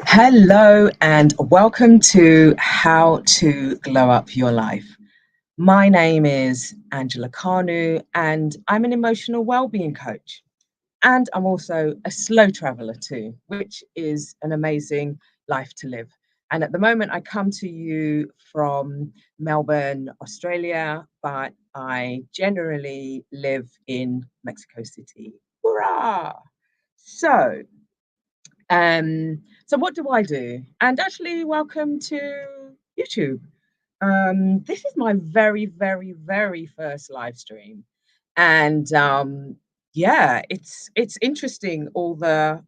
Hello and welcome to How to Glow Up Your Life. My name is Angela Kanu and I'm an emotional well-being coach. And I'm also a slow traveler too, which is an amazing life to live. And at the moment, I come to you from Melbourne, Australia, but I generally live in Mexico City. Hurrah! So, so what do I do? And actually, welcome to YouTube. This is my very first live stream, and yeah, it's interesting all the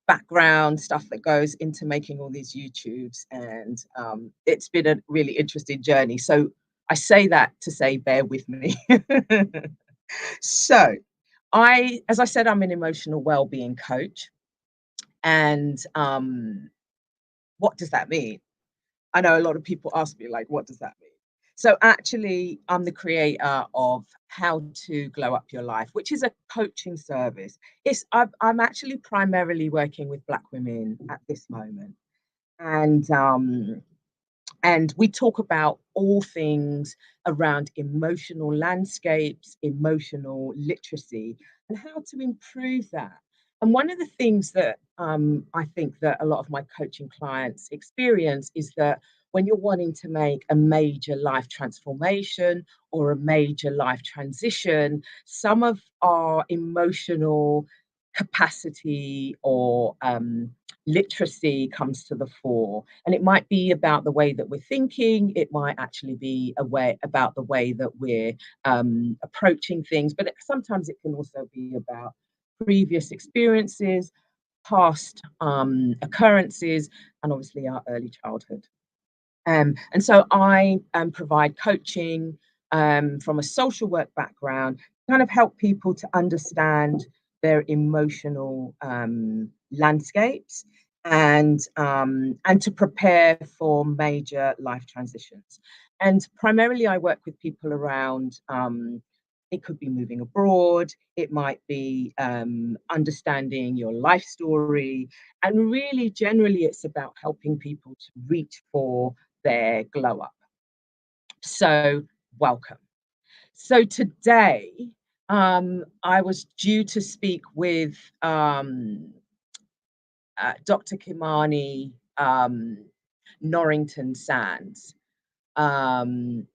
background stuff that goes into making all these YouTubes, and it's been a really interesting journey. So I say that to say, bear with me. So as I said, I'm an emotional well-being coach. And what does that mean? I know a lot of people ask me, like, what does that mean? So actually, I'm the creator of How to Glow Up Your Life, which is a coaching service. I'm actually primarily working with Black women at this moment, and we talk about all things around emotional landscapes, emotional literacy, and how to improve that. And one of the things that I think that a lot of my coaching clients experience is that when you're wanting to make a major life transformation or a major life transition, some of our emotional capacity or literacy comes to the fore. And it might be about the way that we're thinking, it might actually be about the way that we're approaching things, but sometimes it can also be about previous experiences, past occurrences, and obviously our early childhood. And so I provide coaching from a social work background, kind of help people to understand their emotional landscapes and to prepare for major life transitions. And primarily, I work with people around. It could be moving abroad. It might be understanding your life story, and really, generally, it's about helping people to reach for their glow up. So, welcome. So, today, I was due to speak with Dr. Kimani Norrington-Sands, um,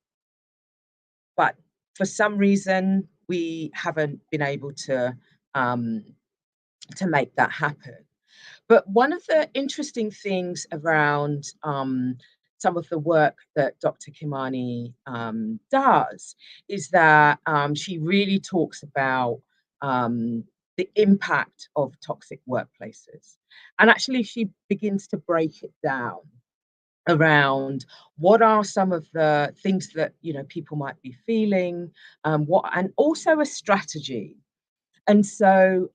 but for some reason, we haven't been able um, to make that happen. But one of the interesting things around some of the work that Dr. Kimani does is that she really talks about the impact of toxic workplaces. And actually, she begins to break it down around what are some of the things that people might be feeling, and also a strategy. And so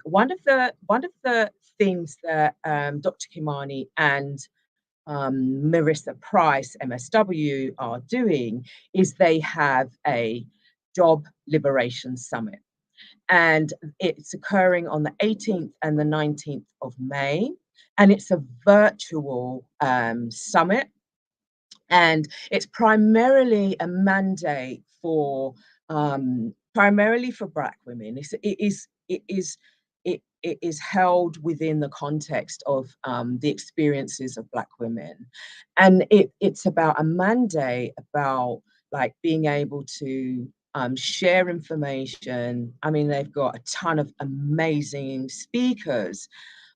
one of the things that Dr. Kimani and Marissa Price, MSW, are doing is they have a job liberation summit. And it's occurring on the 18th and the 19th of May. And it's a virtual summit. And it's primarily a mandate for primarily for Black women. It is held within the context of the experiences of Black women, and it's about a mandate about like being able to share information. I mean, they've got a ton of amazing speakers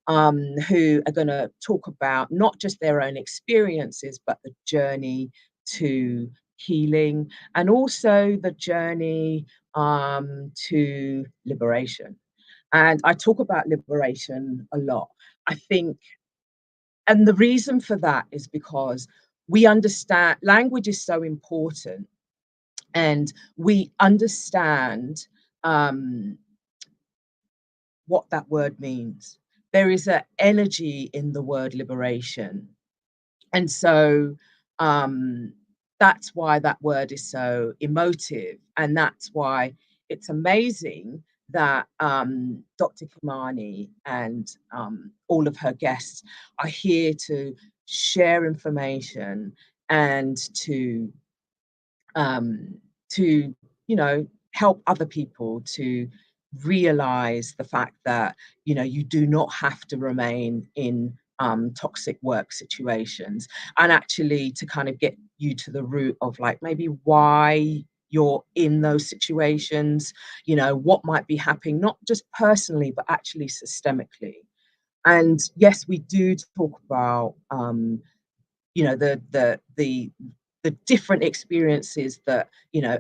who are going to talk about not just their own experiences, but the journey to healing and also the journey to liberation. And I talk about liberation a lot. I think, and the reason for that is because we understand language is so important, and we understand um, what that word means. There is an energy in the word liberation. And so that's why that word is so emotive. And that's why it's amazing that Dr. Kimani and all of her guests are here to share information and um, to help other people to realize the fact that you do not have to remain in toxic work situations, and actually to kind of get you to the root of like maybe why you're in those situations, what might be happening, not just personally, but actually systemically. And yes, we do talk about the different experiences that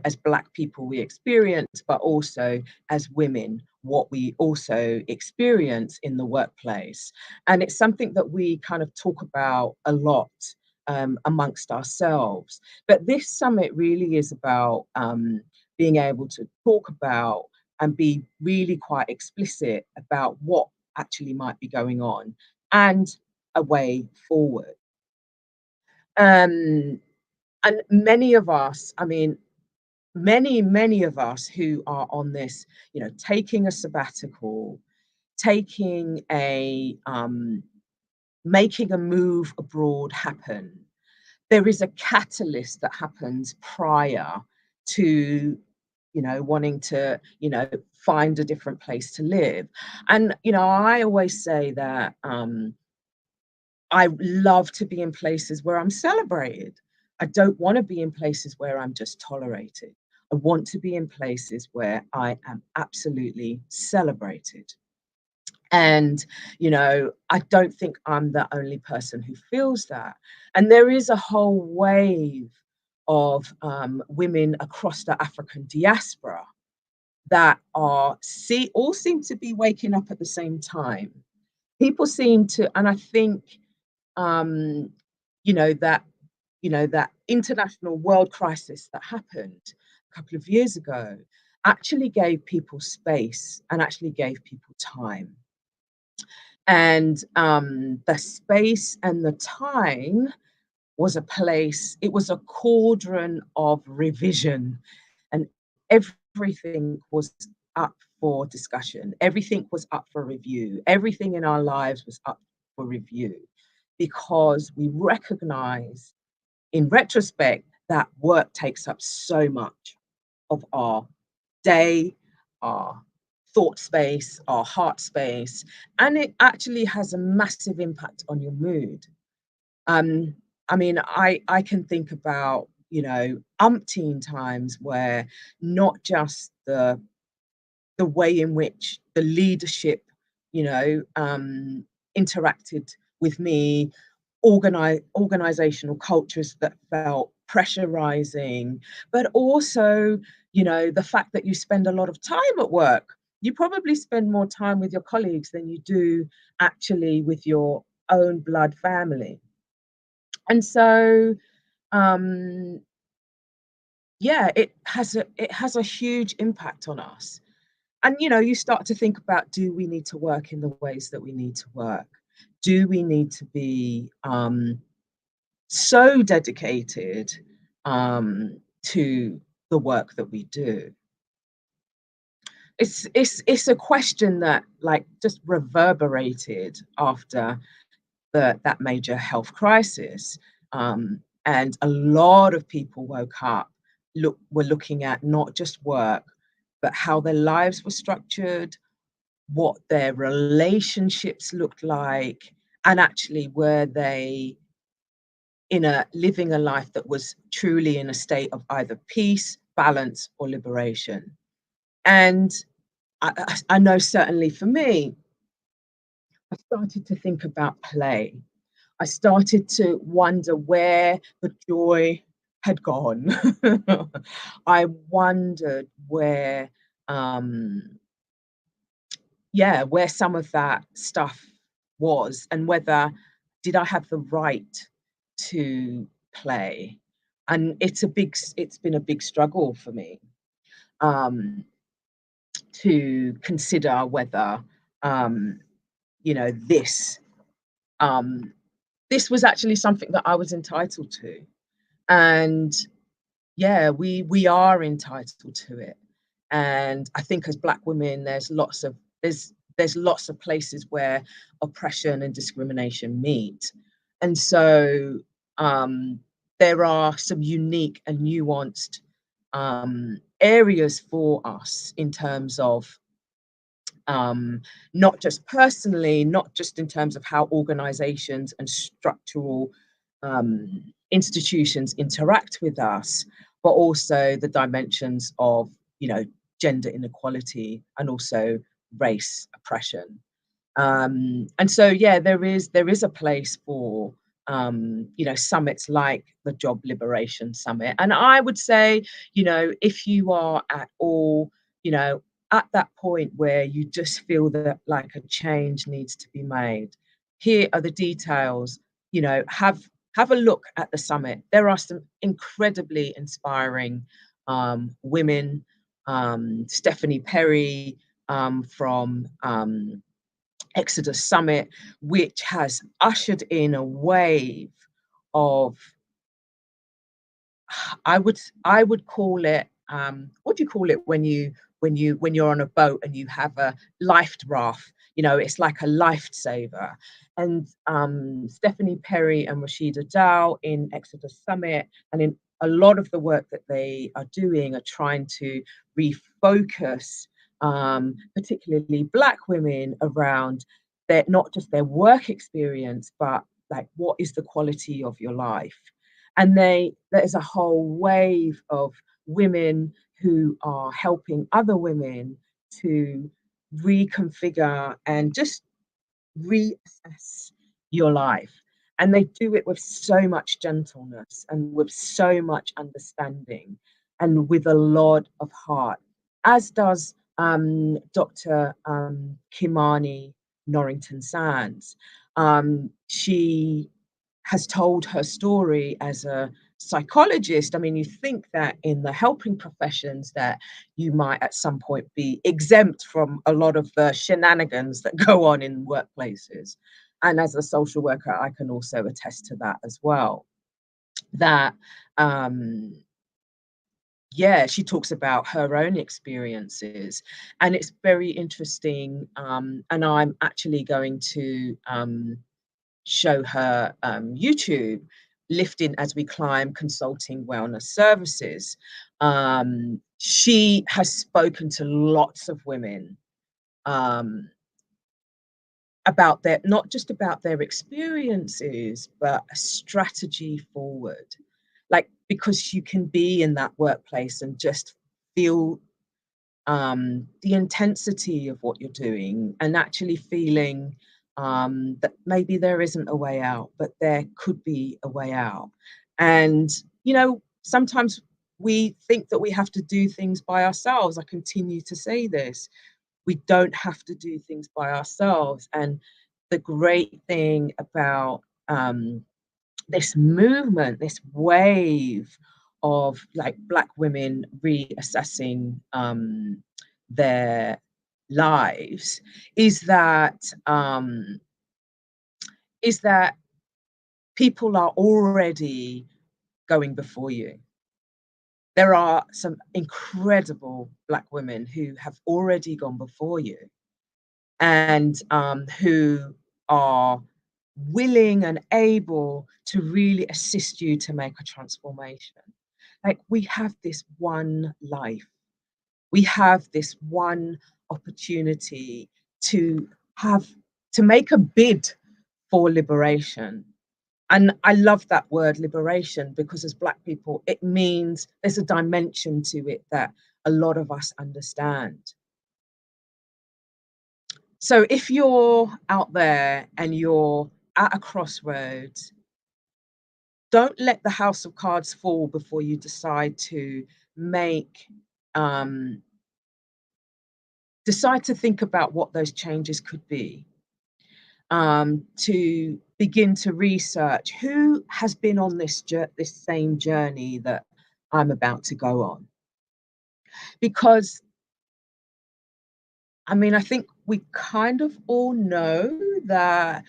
as Black people we experience, but also as women what we also experience in the workplace. And it's something that we kind of talk about a lot amongst ourselves. But this summit really is about being able to talk about and be really quite explicit about what actually might be going on and a way forward. Um, and many of us, I mean, many of us who are on this, taking a sabbatical, taking making a move abroad happen, there is a catalyst that happens prior to, wanting to, find a different place to live. And, I always say that I love to be in places where I'm celebrated. I don't want to be in places where I'm just tolerated. I want to be in places where I am absolutely celebrated. And, I don't think I'm the only person who feels that. And there is a whole wave of women across the African diaspora that all seem to be waking up at the same time. People seem to, and I think um, that that international world crisis that happened a couple of years ago actually gave people space and actually gave people time. And the space and the time was a place, it was a cauldron of revision, and everything was up for discussion. Everything was up for review. Everything in our lives was up for review because we recognize in retrospect that work takes up so much of our day, our thought space, our heart space, and it actually has a massive impact on your mood. Um, I mean, I can think about, umpteen times where not just the way in which the leadership, interacted with me, organizational cultures that felt pressurizing, but also, the fact that you spend a lot of time at work. You probably spend more time with your colleagues than you do actually with your own blood family. And so, um, yeah, it has a huge impact on us. And you start to think about, do we need to work in the ways that we need to work? Do we need to be so dedicated to the work that we do? It's a question that like just reverberated after that major health crisis, and a lot of people woke up, were looking at not just work, but how their lives were structured, what their relationships looked like, and actually were they living a life that was truly in a state of either peace, balance, or liberation. And I know certainly for me, I started to think about play. I started to wonder where the joy had gone. I wondered um, where some of that stuff was, and whether did I have the right to play. And it's been a big struggle for me um, to consider whether um, you know this um, this was actually something that I was entitled to. And yeah, we are entitled to it. And I think as Black women, there's lots of places where oppression and discrimination meet. And so um, there are some unique and nuanced areas for us in terms of not just personally, not just in terms of how organizations and structural institutions interact with us, but also the dimensions of, you know, gender inequality and also race oppression. And so, yeah, there is a place for you know, summits like the Job Liberation Summit. And I would say, you know, if you are at all, you know, at that point where you just feel that like a change needs to be made, here are the details. You know, have a look at the summit. There are some incredibly inspiring women. Stephanie Perry from Exodus Summit, which has ushered in a wave of, I would call it, what do you call it when you're on a boat and you have a life raft? You know, it's like a lifesaver. And Stephanie Perry and Rashida Dow in Exodus Summit, and in a lot of the work that they are doing, are trying to refocus, particularly Black women, around their, not just their work experience, but like, what is the quality of your life? And there's a whole wave of women who are helping other women to reconfigure and just reassess your life. And they do it with so much gentleness and with so much understanding and with a lot of heart, as does Dr. Kimani Norrington-Sands. She has told her story as a psychologist. I mean, you think that in the helping professions that you might at some point be exempt from a lot of the shenanigans that go on in workplaces. And as a social worker, I can also attest to that as well. That yeah, she talks about her own experiences, and it's very interesting. And I'm actually going to show her YouTube, Lifting as We Climb Consulting Wellness Services. She has spoken to lots of women um, about their, not just about their experiences, but a strategy forward. Like, because you can be in that workplace and just feel the intensity of what you're doing, and actually feeling that maybe there isn't a way out, but there could be a way out. And, you know, sometimes we think that we have to do things by ourselves. I continue to say this. We don't have to do things by ourselves. And the great thing about this movement, this wave of like Black women reassessing their lives, is that um, is that people are already going before you. There are some incredible Black women who have already gone before you, and who are willing and able to really assist you to make a transformation. Like, we have this one life, we have this one opportunity to have, to make a bid for liberation. And I love that word liberation, because as Black people, it means there's a dimension to it that a lot of us understand. So if you're out there and you're at a crossroads, don't let the house of cards fall before you decide to make um, decide to think about what those changes could be. To begin to research who has been on this same journey that I'm about to go on. Because I mean, I think we kind of all know that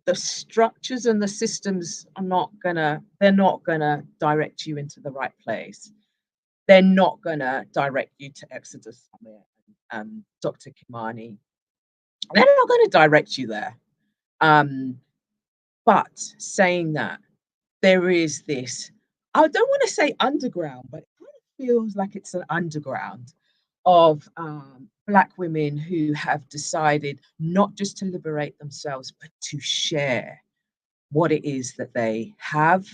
the structures and the systems are not gonna, they're not gonna direct you into the right place. they're not gonna direct you to Exodus Summit, Dr. Kimani. They're not gonna direct you there. Um, but saying that, there is this, I don't wanna say underground, but it kind of feels like it's an underground of, Black women who have decided not just to liberate themselves, but to share what it is that they have,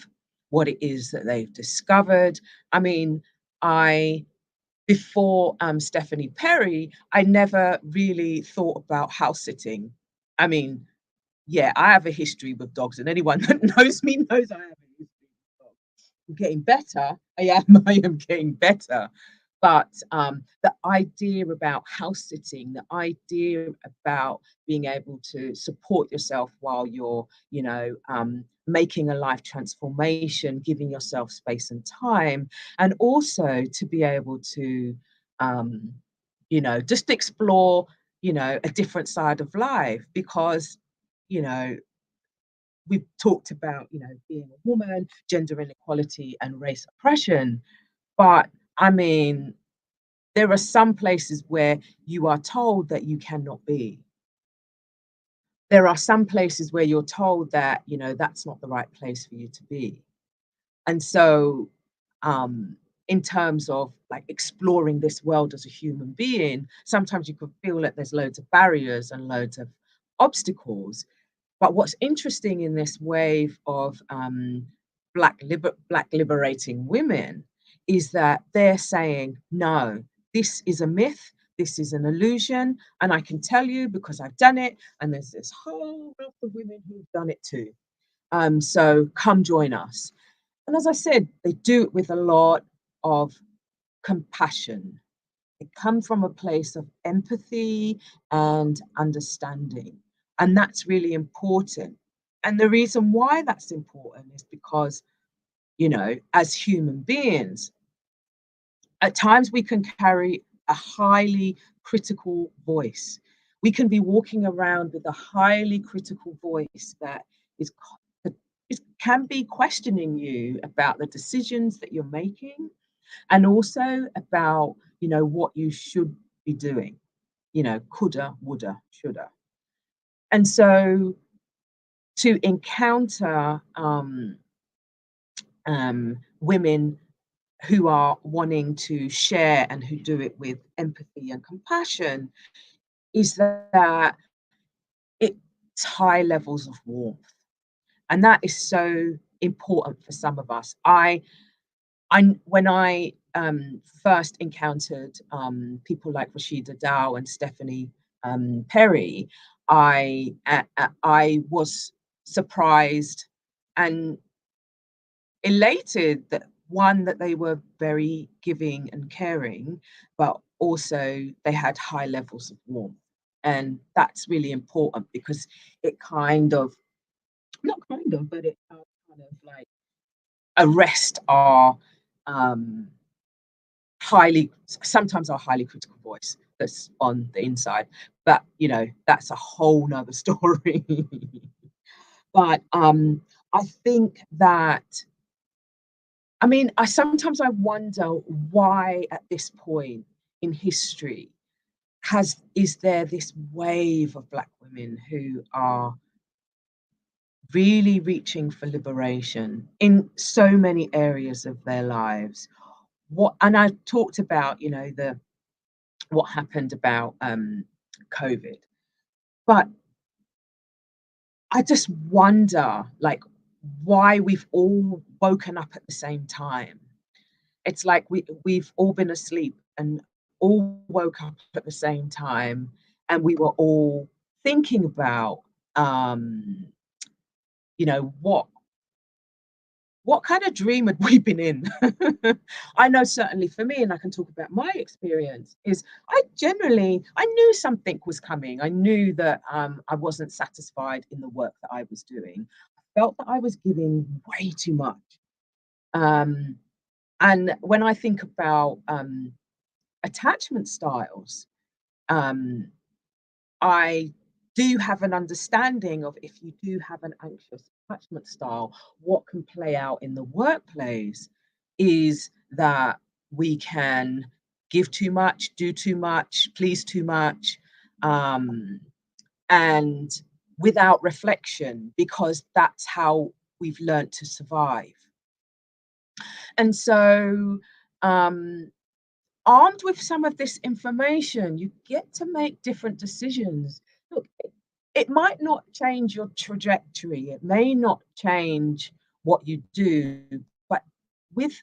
what it is that they've discovered. I mean, I before Stephanie Perry, I never really thought about house sitting. I mean, yeah, I have a history with dogs, and anyone that knows me knows I have a history with dogs. I'm getting better. I am getting better. But the idea about house sitting, the idea about being able to support yourself while you're, making a life transformation, giving yourself space and time, and also to be able to, um, just explore, a different side of life because, you know, we've talked about, being a woman, gender inequality, and race oppression. But I mean, there are some places where you are told that you cannot be. There are some places where you're told that, that's not the right place for you to be. And so, in terms of like exploring this world as a human being, sometimes you could feel that there's loads of barriers and loads of obstacles. But what's interesting in this wave of Black liberating women is that they're saying, no, this is a myth, this is an illusion, and I can tell you because I've done it, and there's this whole group of women who've done it too. So come join us. And as I said, they do it with a lot of compassion. They come from a place of empathy and understanding. And that's really important. And the reason why that's important is because, as human beings, at times we can carry a highly critical voice. We can be walking around with a highly critical voice that is that can be questioning you about the decisions that you're making and also about, what you should be doing, coulda, woulda, shoulda. And so to encounter women who are wanting to share and who do it with empathy and compassion is that it's high levels of warmth. And that is so important for some of us. When I first encountered people like Rashida Dow and Stephanie Perry, I was surprised and elated that one that they were very giving and caring, but also they had high levels of warmth, and that's really important because it kind of not kind of, but it kind of like arrest our um, sometimes our highly critical voice that's on the inside. But that's a whole nother story. But I think that I mean, I wonder why at this point in history is there this wave of Black women who are really reaching for liberation in so many areas of their lives. What and I talked about, the what happened about COVID. But I just wonder, like, why we've all woken up at the same time. It's like we've all been asleep and all woke up at the same time, and we were all thinking about, um, what kind of dream had we been in? I know certainly for me, and I can talk about my experience, is I knew something was coming. I knew that I wasn't satisfied in the work that I was doing. I felt that I was giving way too much. Um, and when I think about attachment styles, um, I do have an understanding of if you do have an anxious attachment style, what can play out in the workplace is that we can give too much, do too much, please too much, um, and without reflection, because that's how we've learnt to survive. And so, um, armed with some of this information, you get to make different decisions. Look, it might not change your trajectory, it may not change what you do, but with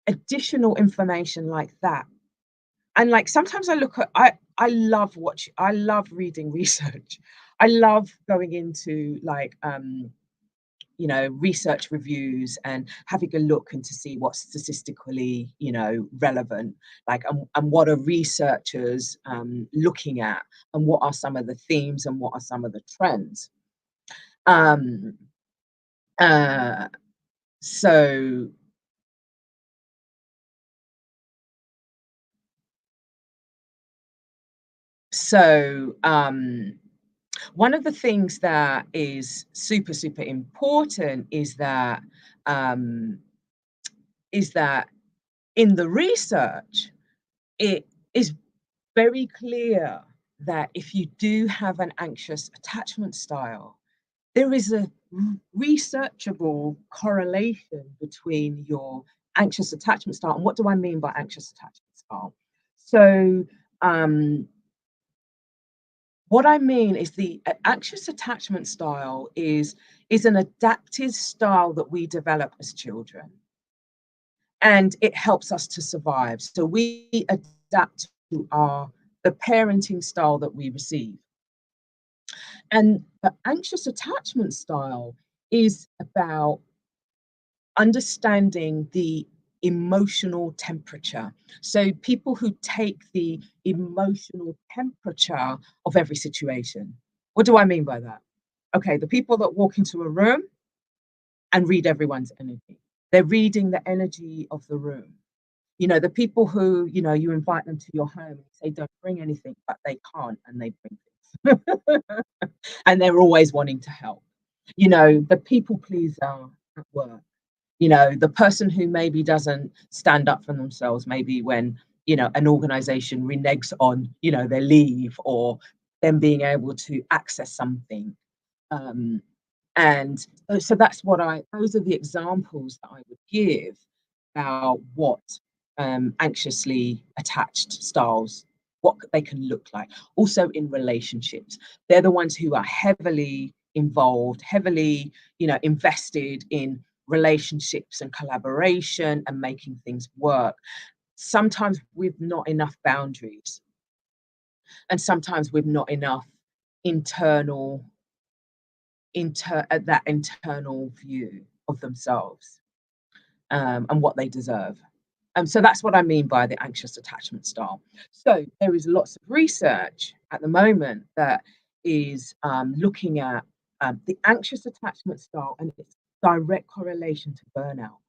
additional information like that, and like sometimes I look at I love reading research. I love going into like research reviews and having a look and to see what's statistically, relevant, like, and what are researchers looking at, and what are some of the themes and what are some of the trends. Um, uh, so so one of the things that is super, super important um, is that in the research, it is very clear that if you do have an anxious attachment style, there is a researchable correlation between your anxious attachment style. And what do I mean by anxious attachment style? So, um, what I mean is the anxious attachment style is an adaptive style that we develop as children, and it helps us to survive. So we adapt to our the parenting style that we receive. And the anxious attachment style is about understanding the emotional temperature. So people who take the emotional temperature of every situation. What do I mean by that? Okay, the people that walk into a room and read everyone's energy. They're reading the energy of the room. The people who, you invite them to your home and say, don't bring anything, but they can't and they bring things. And they're always wanting to help. The people pleaser at work, the person who maybe doesn't stand up for themselves, maybe when, an organization reneges on, their leave or them being able to access something. Um, and so those are the examples that I would give about what anxiously attached styles, what they can look like. Also in relationships, they're the ones who are heavily involved, heavily, invested in relationships and collaboration and making things work. Sometimes with not enough boundaries, and sometimes with not enough internal that internal view of themselves, and what they deserve. So that's what I mean by the anxious attachment style. So there is lots of research at the moment that is looking at the anxious attachment style and its direct correlation to burnout.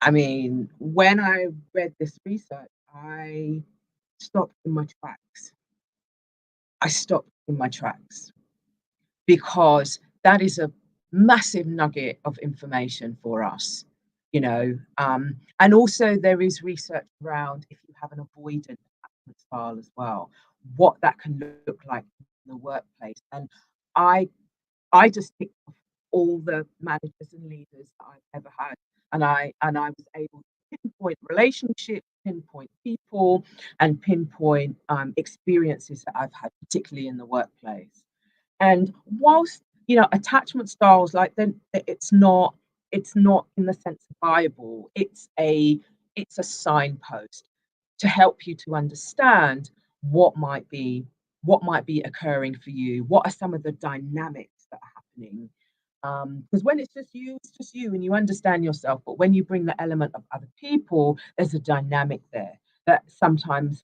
I mean, when I read this research, I stopped in my tracks. I stopped in my tracks because that is a massive nugget of information for us, and also there is research around if you have an avoidant attachment style as well, what that can look like in the workplace. And I I just picked off all the managers and leaders that I've ever had, and I was able to pinpoint relationships, pinpoint people, and pinpoint experiences that I've had, particularly in the workplace. And whilst, attachment styles, like, then it's not in the sense of Bible, it's a signpost to help you to understand what might be what might be occurring for you. What are some of the dynamics that are happening? Because when it's just you and you understand yourself, but when you bring the element of other people, there's a dynamic there that sometimes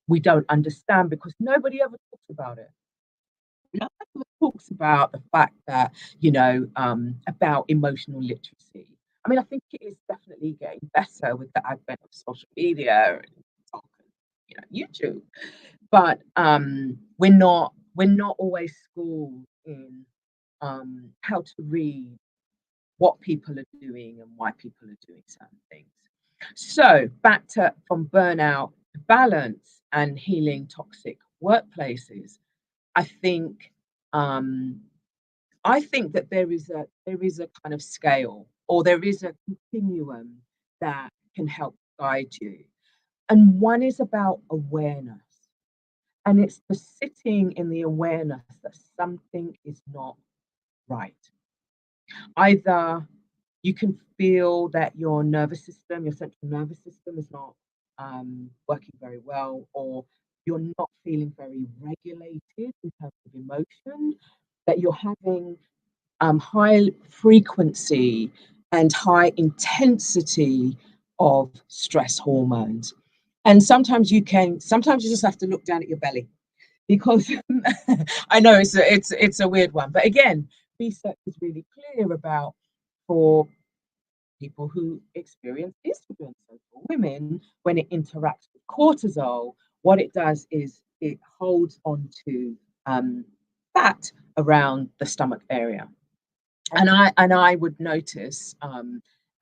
we don't understand because nobody ever talks about it. None talks about the fact that, about emotional literacy. I mean, I think it is definitely getting better with the advent of social media and TikTok and, YouTube. But we're not always schooled in how to read what people are doing and why people are doing certain things. So back to from burnout to balance and healing toxic workplaces. I think um, I think that there is a kind of scale, or there is a continuum that can help guide you. And one is about awareness. And it's the sitting in the awareness that something is not right. Either you can feel that your nervous system, your central nervous system is not working very well, or you're not feeling very regulated in terms of emotion, that you're having high frequency and high intensity of stress hormones. And sometimes you just have to look down at your belly because I know it's a weird one, but again, research is really clear about for people who experience estrogen. So for women, when it interacts with cortisol, what it does is it holds on to fat around the stomach area. And I would notice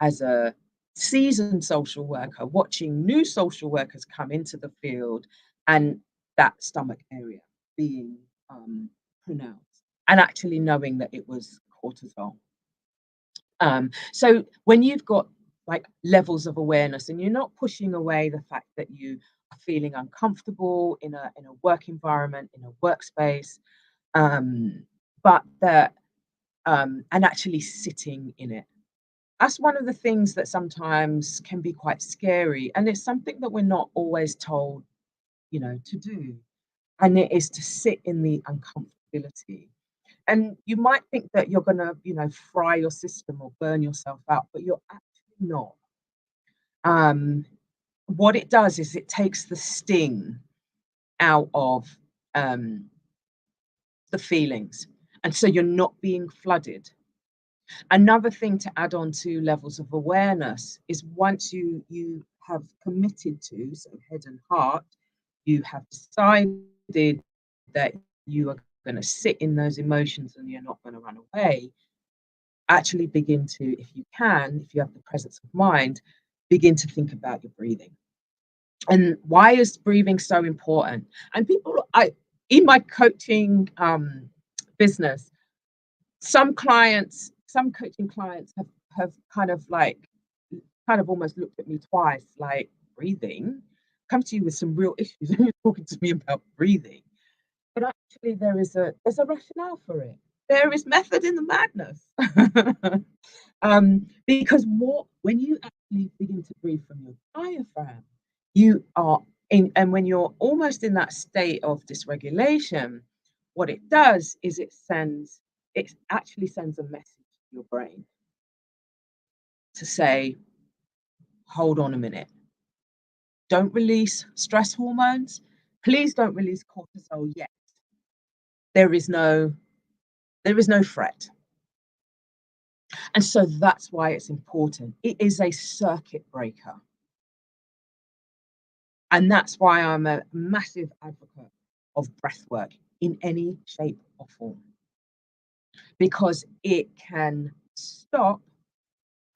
as a seasoned social worker watching new social workers come into the field and that stomach area being pronounced and actually knowing that it was cortisol. So when you've got like levels of awareness and you're not pushing away the fact that you are feeling uncomfortable in a work environment, in a workspace, um, but that and actually sitting in it. That's one of the things that sometimes can be quite scary, and it's something that we're not always told, to do. And it is to sit in the uncomfortability. And you might think that you're gonna, fry your system or burn yourself out, but you're actually not. Um, what it does is it takes the sting out of um, the feelings, and so you're not being flooded. Another thing to add on to levels of awareness is once you have committed to, so head and heart, you have decided that you are going to sit in those emotions and you're not going to run away. Actually begin to, if you can, if you have the presence of mind, begin to think about your breathing. And why is breathing so important? And people, I in my coaching business, some coaching clients have kind of almost looked at me twice, like breathing, come to you with some real issues, and you're talking to me about breathing. But actually, there's a rationale for it. There is method in the madness. Because more when you actually begin to breathe from your diaphragm, you are and when you're almost in that state of dysregulation, what it does is it actually sends a message to your brain to say, hold on a minute, don't release stress hormones. Please don't release cortisol yet. There is no there is no threat. And so that's why it's important. It is a circuit breaker. And that's why I'm a massive advocate of breath work in any shape or form, because it can stop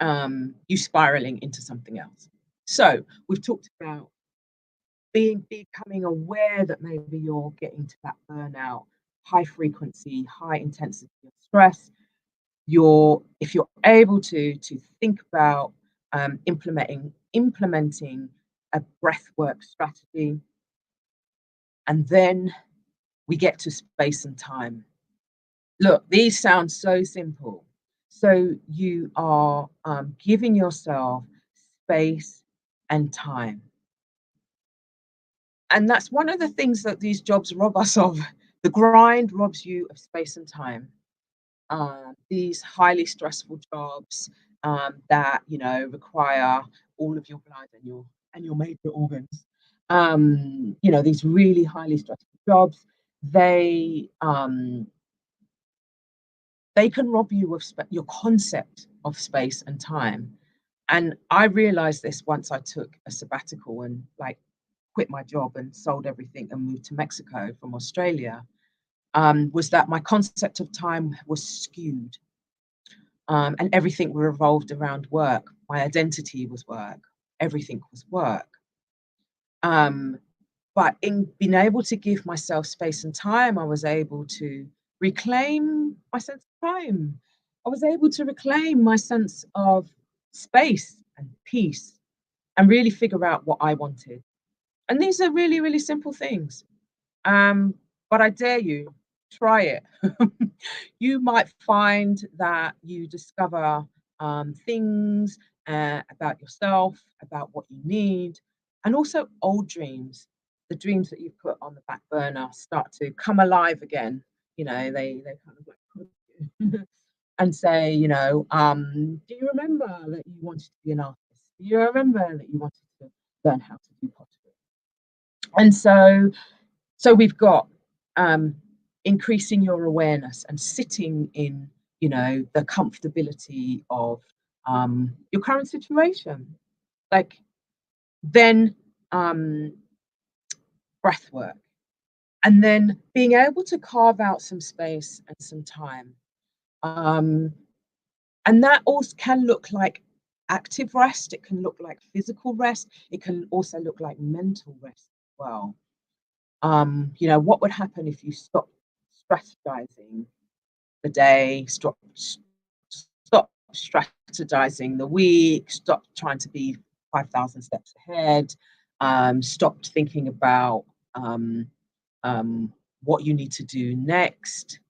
you spiraling into something else. So we've talked about becoming aware that maybe you're getting to that burnout, high frequency, high intensity of stress. If you're able to think about implementing a breathwork strategy, and then we get to space and time. Look, these sound so simple. So you are giving yourself space and time. And that's one of the things that these jobs rob us of. The grind robs you of space and time. These highly stressful jobs that require all of your blood and your major organs. These really highly stressful jobs, they they can rob you of your concept of space and time. And I realized this once I took a sabbatical and like quit my job and sold everything and moved to Mexico from Australia. Was that my concept of time was skewed, and everything revolved around work. My identity was work. everything was work. Um, but in being able to give myself space and time, I was able to reclaim my sense of time. I was able to reclaim my sense of space and peace and really figure out what I wanted. And these are really, really simple things. But I dare you, try it. You might find that you discover things about yourself, about what you need, and also old dreams. The dreams that you've put on the back burner start to come alive again. They kind of like pull you and say, do you remember that you wanted to be an artist? Do you remember that you wanted to learn how to do pottery? And so we've got um, increasing your awareness and sitting in, the comfortability of your current situation. Like then breath work, and then being able to carve out some space and some time. Um, and that also can look like active rest. It can look like physical rest. It can also look like mental rest as well. What would happen if you stop strategizing the day, stop strategizing the week, stop trying to be 5,000 steps ahead, stopped thinking about what you need to do next.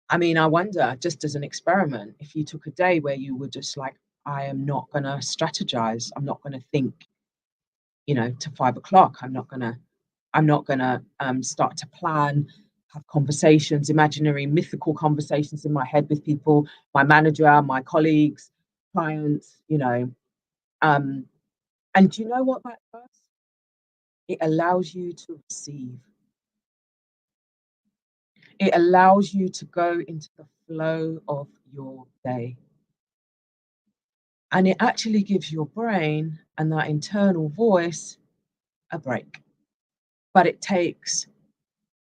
I mean, I wonder, just as an experiment, if you took a day where you were just like, I am not going to strategize. I'm not going to think, to 5 o'clock. I'm not gonna start to plan, have conversations, imaginary, mythical conversations in my head with people, my manager, my colleagues, clients, Um, and do you know what that does? It allows you to receive. It allows you to go into the flow of your day. And it actually gives your brain and that internal voice a break. But it takes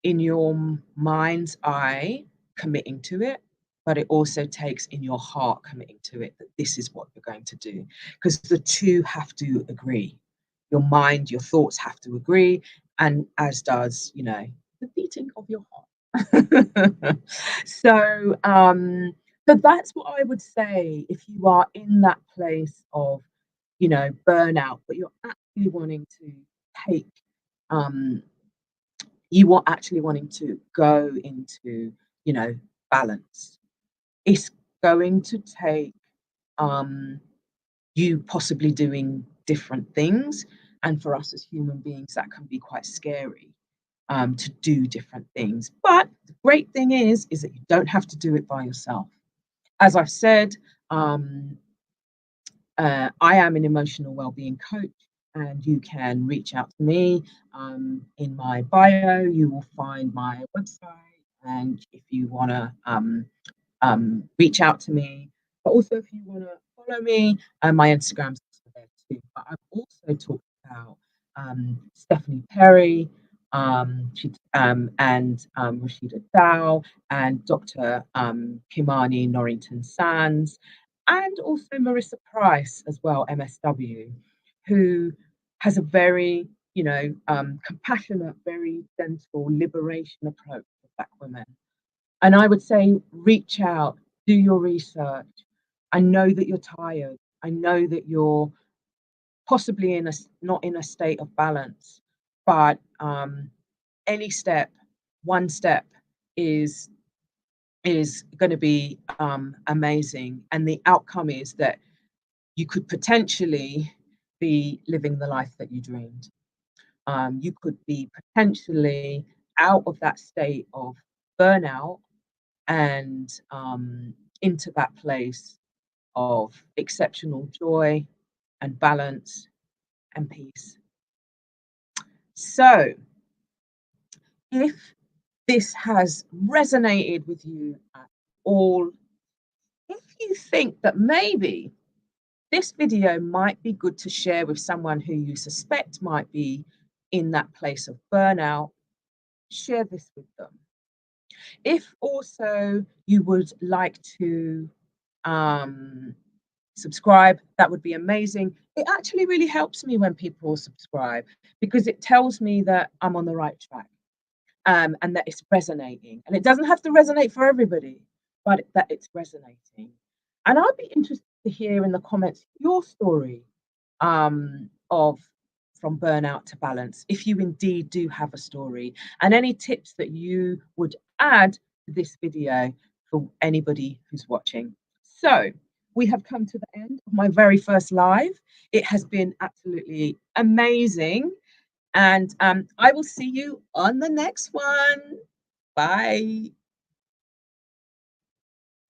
in your mind's eye committing to it, but it also takes in your heart committing to it that this is what you're going to do, because the two have to agree. Your mind, your thoughts have to agree, and as does, the beating of your heart. So that's what I would say if you are in that place of, burnout, but you're actually wanting to take um you are actually wanting to go into, balance. It's going to take um, you possibly doing different things. And for us as human beings, that can be quite scary to do different things. But the great thing is that you don't have to do it by yourself. As I've said, um, I am an emotional wellbeing coach, and you can reach out to me. In my bio, you will find my website, and if you want to reach out to me, but also if you want to follow me, my Instagram's also there too. But I've also talked about Stephanie Perry, and Rashida Dow, and Dr. Kimani Norrington-Sands, and also Marissa Price as well, MSW, who has a very, compassionate, very gentle liberation approach to Black women. And I would say, reach out, do your research. I know that you're tired. I know that you're possibly not in a state of balance, but any step, one step is going to be amazing, and the outcome is that you could potentially be living the life that you dreamed. You could be potentially out of that state of burnout and into that place of exceptional joy and balance and peace. So, if this has resonated with you at all, if you think that maybe this video might be good to share with someone who you suspect might be in that place of burnout, share this with them. If also you would like to subscribe. That would be amazing. It actually really helps me when people subscribe because it tells me that I'm on the right track, and that it's resonating. And it doesn't have to resonate for everybody, but that it's resonating. And I'd be interested to hear in the comments your story, of from burnout to balance, if you indeed do have a story, and any tips that you would add to this video for anybody who's watching. So we have come to the end of my very first live. It has been absolutely amazing. And I will see you on the next one. Bye.